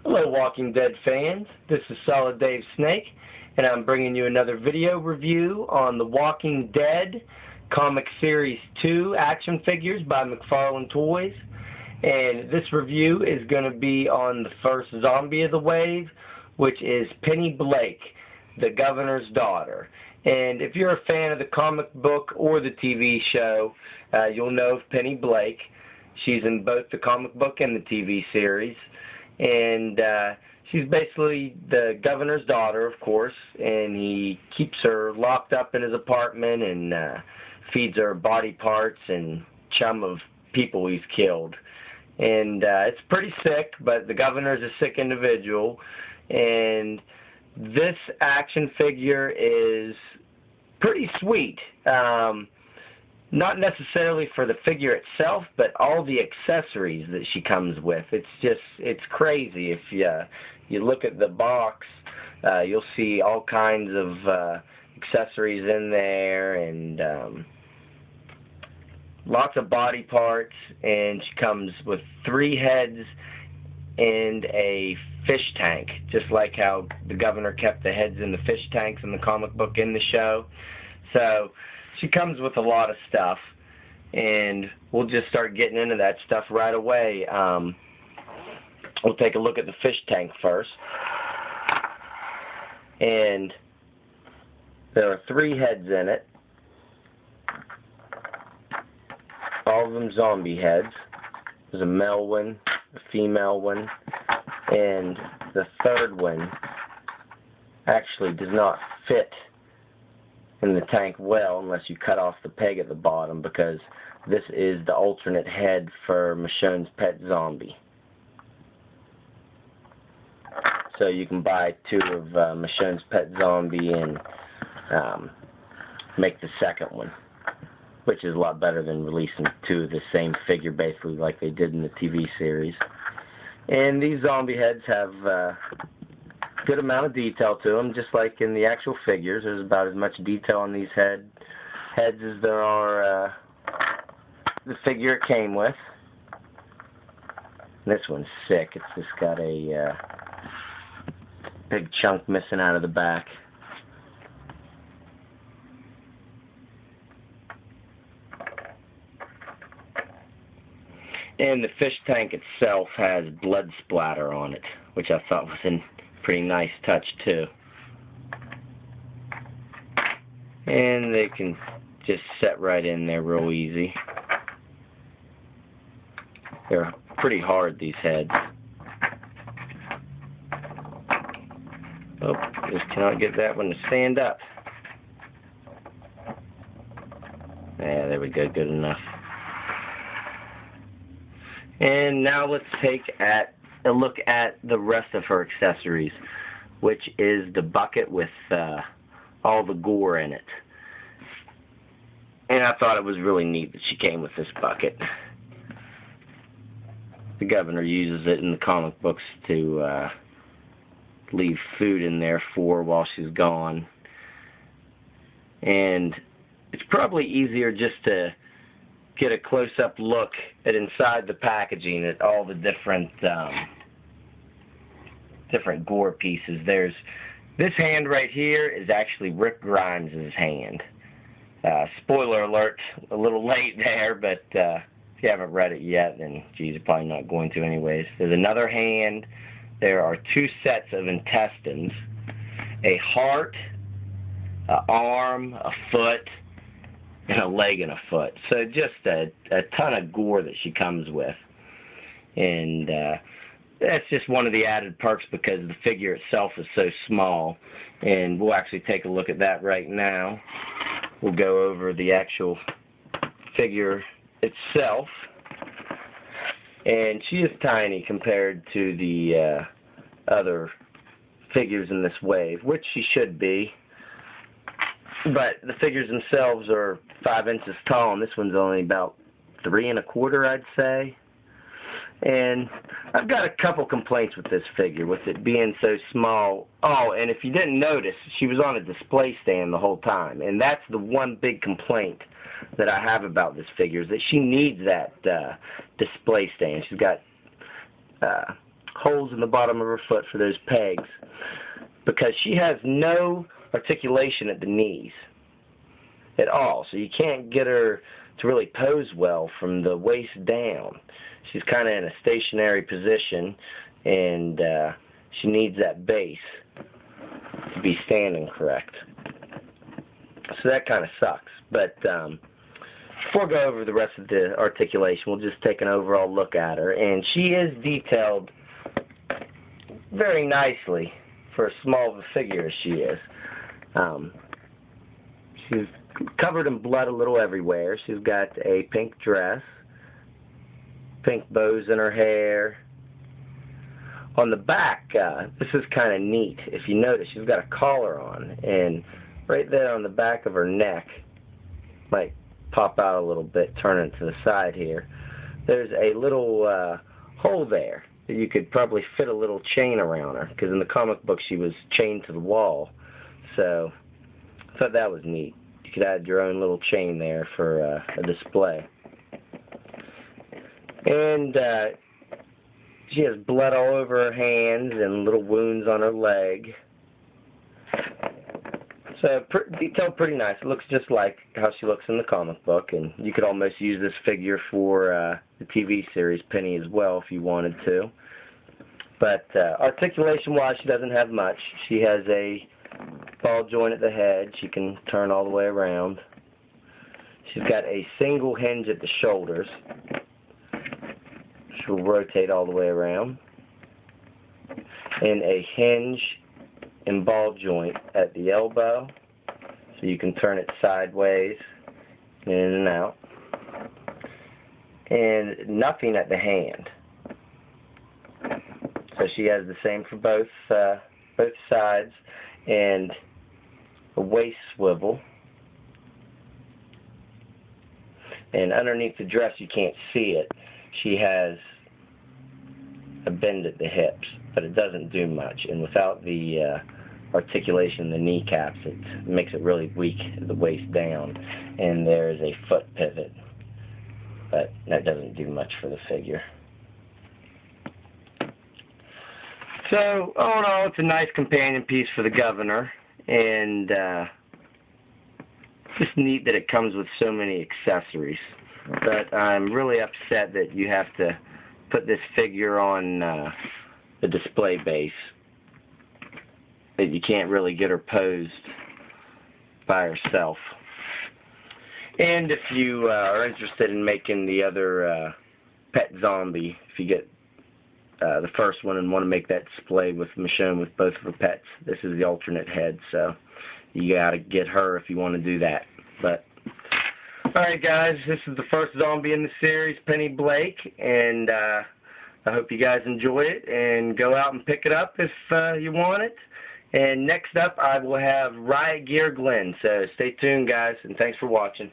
Hello Walking Dead fans, this is Solid Dave Snake, and I'm bringing you another video review on The Walking Dead Comic Series 2 action figures by McFarlane Toys. And this review is going to be on the first zombie of the wave, which is Penny Blake, the governor's daughter. And if you're a fan of the comic book or the TV show, you'll know of Penny Blake. She's in both the comic book and the TV series. And she's basically the governor's daughter, of course, and he keeps her locked up in his apartment and feeds her body parts and chum of people he's killed. And it's pretty sick, but the governor's a sick individual. And this action figure is pretty sweet. Not necessarily for the figure itself, but all the accessories that she comes with. It's crazy. If you look at the box, you'll see all kinds of accessories in there, and lots of body parts. And she comes with 3 heads and a fish tank, just like how the governor kept the heads in the fish tanks in the comic book in the show. So she comes with a lot of stuff, and we'll just start getting into that stuff right away. We'll take a look at the fish tank first. And there are 3 heads in it. All of them zombie heads. There's a male one, a female one, and the third one actually does not fit in the tank well unless you cut off the peg at the bottom, because this is the alternate head for Michonne's pet zombie. So you can buy 2 of Michonne's pet zombie and make the second one, which is a lot better than releasing 2 of the same figure basically like they did in the TV series. And these zombie heads have good amount of detail to them, just like in the actual figures. There's about as much detail on these heads as there are the figure it came with. This one's sick. It's just got a big chunk missing out of the back. And the fish tank itself has blood splatter on it, which I thought was a pretty nice touch too. And they can just set right in there real easy. They're pretty hard, these heads. Oh, just cannot get that one to stand up. Yeah, there we go, good enough. And now let's take a look at the rest of her accessories, which is the bucket with all the gore in it. And I thought it was really neat that she came with this bucket. The governor uses it in the comic books to leave food in there for while she's gone. And it's probably easier just to get a close-up look at inside the packaging at all the different gore pieces. There's this hand right here is actually Rick Grimes' hand. Spoiler alert, a little late there, but if you haven't read it yet, then geez, you're probably not going to anyways. There's another hand. There are 2 sets of intestines, a heart, an arm, a foot, and a leg and a foot. So just a ton of gore that she comes with. And that's just one of the added perks because the figure itself is so small. And we'll actually take a look at that right now. We'll go over the actual figure itself. And she is tiny compared to the other figures in this wave, which she should be. But the figures themselves are 5 inches tall, and this one's only about 3 1/4, I'd say. And I've got a couple complaints with this figure, with it being so small. Oh, and if you didn't notice, she was on a display stand the whole time. And that's the one big complaint that I have about this figure, is that she needs that display stand. She's got holes in the bottom of her foot for those pegs, because she has no articulation at the knees at all, so you can't get her to really pose well from the waist down. She's kind of in a stationary position, and she needs that base to be standing correct. So that kind of sucks. But before I go over the rest of the articulation, we'll just take an overall look at her. And she is detailed very nicely for as small of a figure as she is. She's covered in blood a little everywhere. She's got a pink dress, pink bows in her hair. On the back, this is kind of neat. If you notice, she's got a collar on, and right there on the back of her neck, might pop out a little bit, turn it to the side here, there's a little hole there that you could probably fit a little chain around her, because in the comic book she was chained to the wall. So I thought that was neat. You could add your own little chain there for a display. And she has blood all over her hands and little wounds on her leg. So detailed pretty nice. It looks just like how she looks in the comic book, and you could almost use this figure for the TV series Penny as well if you wanted to. But articulation-wise, she doesn't have much. She has a ball joint at the head. She can turn all the way around. She's got a single hinge at the shoulders. She'll rotate all the way around. And a hinge and ball joint at the elbow, so you can turn it sideways, in and out. And nothing at the hand. So she has the same for both sides, and a waist swivel. And underneath the dress, you can't see it, she has a bend at the hips, but it doesn't do much. And without the articulation in the kneecaps, it makes it really weak at the waist down. And there's a foot pivot, but that doesn't do much for the figure. So, all in all, it's a nice companion piece for the governor, and just neat that it comes with so many accessories. But I'm really upset that you have to put this figure on the display base, that you can't really get her posed by herself. And if you are interested in making the other pet zombie, if you get the first one and want to make that display with Michonne with both of her pets, this is the alternate head, so you got to get her if you want to do that. But alright guys, this is the first zombie in the series, Penny Blake, and I hope you guys enjoy it, and go out and pick it up if you want it. And next up I will have Riot Gear Glenn, so stay tuned guys, and thanks for watching.